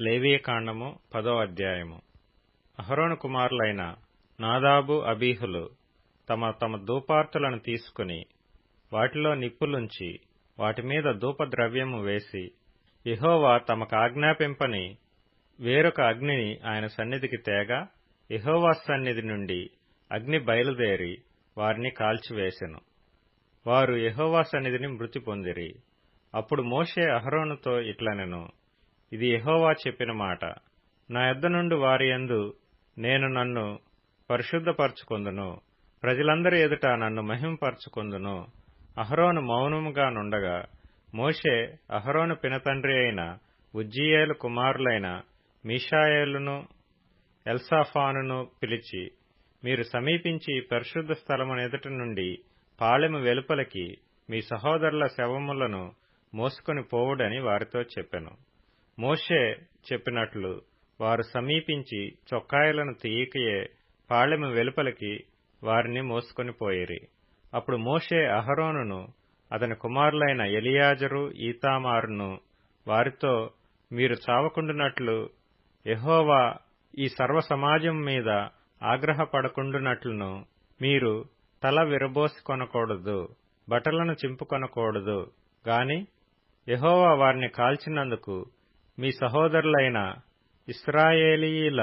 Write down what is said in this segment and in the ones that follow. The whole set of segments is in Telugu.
లేవీయకాండము 10వ అధ్యాయము. అహరోను కుమారులైన నాదాబు అబీహులు తమ తమ ధూపార్తులను తీసుకుని వాటిలో నిప్పులుంచి వాటి మీద ధూపద్రవ్యము వేసి యెహోవా తమకు ఆజ్ఞాపింపని వేరొక అగ్నిని ఆయన సన్నిధికి తేగా యెహోవా సన్నిధి నుండి అగ్ని బయలుదేరి వారిని కాల్చివేసెను. వారు యెహోవా సన్నిధిని మృతి పొందిరి. అప్పుడు మోషే అహరోనుతో ఇట్లనెను, ఇది యెహోవా చెప్పిన మాట. నా యొద్ద నుండి వారి యందు నేను నన్ను పరిశుద్ధపరచుకొందును, ప్రజలందరి ఎదుట నన్ను మహిమపరచుకొందును. అహరోను మౌనముగా నుండగా మోషే అహరోను పినతండ్రి అయిన ఉజ్జీయేలు కుమారులైన మీషాయేలును ఎల్సాఫానును పిలిచి, మీరు సమీపించి పరిశుద్ధ స్థలమును ఎదుట నుండి పాళెము వెలుపలికి మీ సహోదరుల శవములను మోసుకొని పోవుడని వారితో చెప్పెను. మోషే చెప్పినట్లు వారు సమీపించి చొక్కాయలను తీయకయే పాళెము వెలుపలికి వారిని మోసుకొని పోయిరి. అప్పుడు మోషే అహరోనును అతని కుమారులైన ఎలియాజరు ఈతామారును వారితో, మీరు చావకుండునట్లు యెహోవా ఈ సర్వ సమాజం మీద ఆగ్రహపడకుండునట్లును మీరు తల విరబోసుకొనకూడదు, బట్టలను చింపుకొనకూడదు గాని యెహోవా వారిని కాల్చినందుకు మీ సహోదరులైన ఇశ్రాయేలీయుల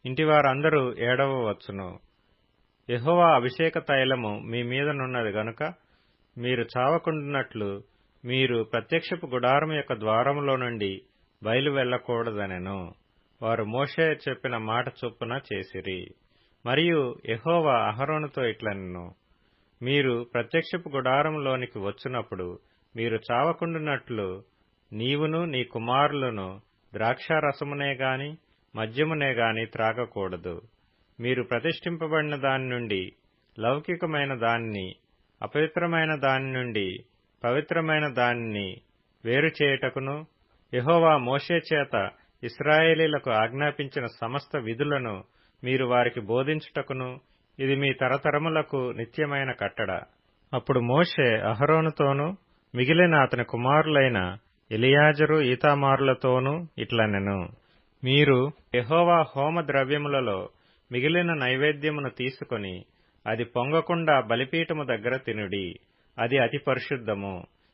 ఇంటివారందరూ ఏడవవచ్చును. యెహోవా అభిషేక తైలము మీ మీదనున్నది గనుక మీరు చావకుండునట్లు మీరు ప్రత్యక్షపు గుడారము యొక్క ద్వారములో నుండి బయలు వెళ్లకూడదనెను. వారు మోషే చెప్పిన మాట చొప్పున చేసిరి. మరియు యెహోవా అహరోనుతో ఇట్లనెను, మీరు ప్రత్యక్షపు గుడారములోనికి వచ్చినప్పుడు మీరు చావకుండునట్లు నీవును నీ కుమారులను ద్రాక్షారసమునే గాని మద్యమునే గాని త్రాగకూడదు. మీరు ప్రతిష్ఠింపబడిన దాని నుండి లౌకికమైన దానిని, అపవిత్రమైన దాని నుండి పవిత్రమైన దానిని వేరు చేయుటకును యెహోవా మోషే చేత ఇశ్రాయేలీయులకు ఆజ్ఞాపించిన సమస్త విధులను మీరు వారికి బోధించుటకును ఇది మీ తరతరములకు నిత్యమైన కట్టడ. అప్పుడు మోషే అహరోనుతోనూ మిగిలిన అతని కుమారులైన ఎలియాజరు ఈతామారులతోనూ ఇట్లనెను, మీరు యెహోవా హోమ ద్రవ్యములలో మిగిలిన నైవేద్యమును తీసుకొని అది పొంగకుండా బలిపీఠము దగ్గర తినుడి. అది అతి పరిశుద్ధము.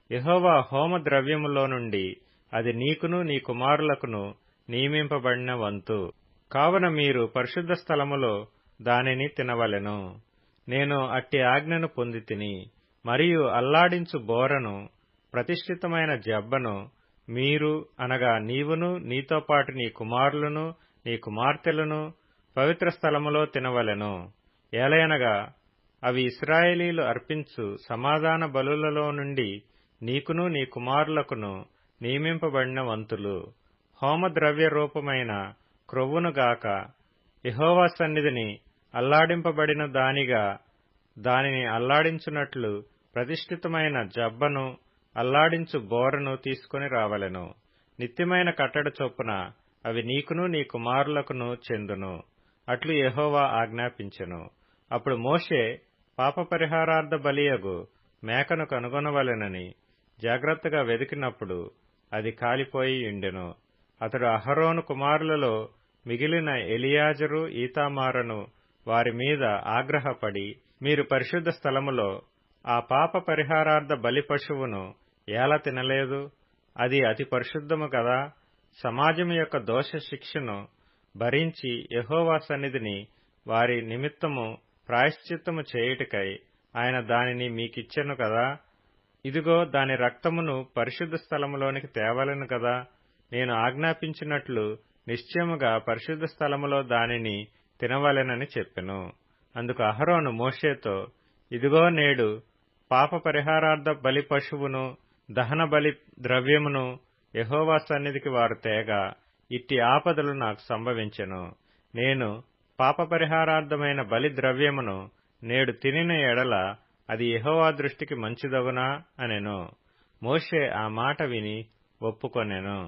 యెహోవా హోమ ద్రవ్యములో నుండి అది నీకును నీ కుమారులకును నియమింపబడిన వంతు. కావున మీరు పరిశుద్ధ స్థలములో దానిని తినవలెను. నేను అట్టి ఆజ్ఞను పొందితిని. మరియు అల్లాడించు బోరను, ప్రతిష్ఠితమైన జబ్బను మీరు అనగా నీవును నీతో పాటు నీ కుమారులను నీ కుమార్తెలను పవిత్ర స్థలములో తినవలెను. ఏలయనగా అవి ఇశ్రాయేలీయులు అర్పించు సమాధాన బలులలో నుండి నీకును నీ కుమారులకును నియమింపబడిన వంతులు. హోమద్రవ్య రూపమైన క్రొవ్వునుగాక యెహోవా సన్నిధిని అల్లాడింపబడిన దానిగా దానిని అల్లాడించునట్లు ప్రతిష్ఠితమైన జబ్బను, అల్లాడించు బోరను తీసుకుని రావలెను. నిత్యమైన కట్టడ చొప్పున అవి నీకును నీ కుమారులకును చెందును. అట్లు యెహోవా ఆజ్ఞాపించెను. అప్పుడు మోషే పాపపరిహారార్థ బలియగు మేకను కనుగొనవలెనని జాగ్రత్తగా వెదికినప్పుడు అది కాలిపోయి ఉండెను. అతడు అహరోను కుమారులలో మిగిలిన ఎలియాజరు ఈతామారును వారి మీద ఆగ్రహపడి, మీరు పరిశుద్ధ స్థలములో ఆ పాప పరిహారార్థ బలి పశువును ఎలా తినలేదు? అది అతి పరిశుద్ధము కదా. సమాజం యొక్క దోష శిక్షను భరించి యెహోవా సన్నిధిని వారి నిమిత్తము ప్రాయశ్చిత్తము చేయుటకై ఆయన దానిని మీకిచ్చెను కదా. ఇదిగో దాని రక్తమును పరిశుద్ధ స్థలములోనికి తేవలెను కదా. నేను ఆజ్ఞాపించినట్లు నిశ్చయముగా పరిశుద్ధ స్థలములో దానిని తినవలెనని చెప్పెను. అందుకు అహరోను మోషేతో, ఇదిగో నేడు పాప పరిహారార్థ బలి పశువును దహన బలి ద్రవ్యమును యెహోవా సన్నిధికి వారు తేగా ఇట్టి ఆపదలు నాకు సంభవించెను. నేను పాప పరిహారార్థమైన బలి ద్రవ్యమును నేడు తినిన ఎడల అది యెహోవా దృష్టికి మంచిదగునా అనెను. మోషే ఆ మాట విని ఒప్పుకొనెను.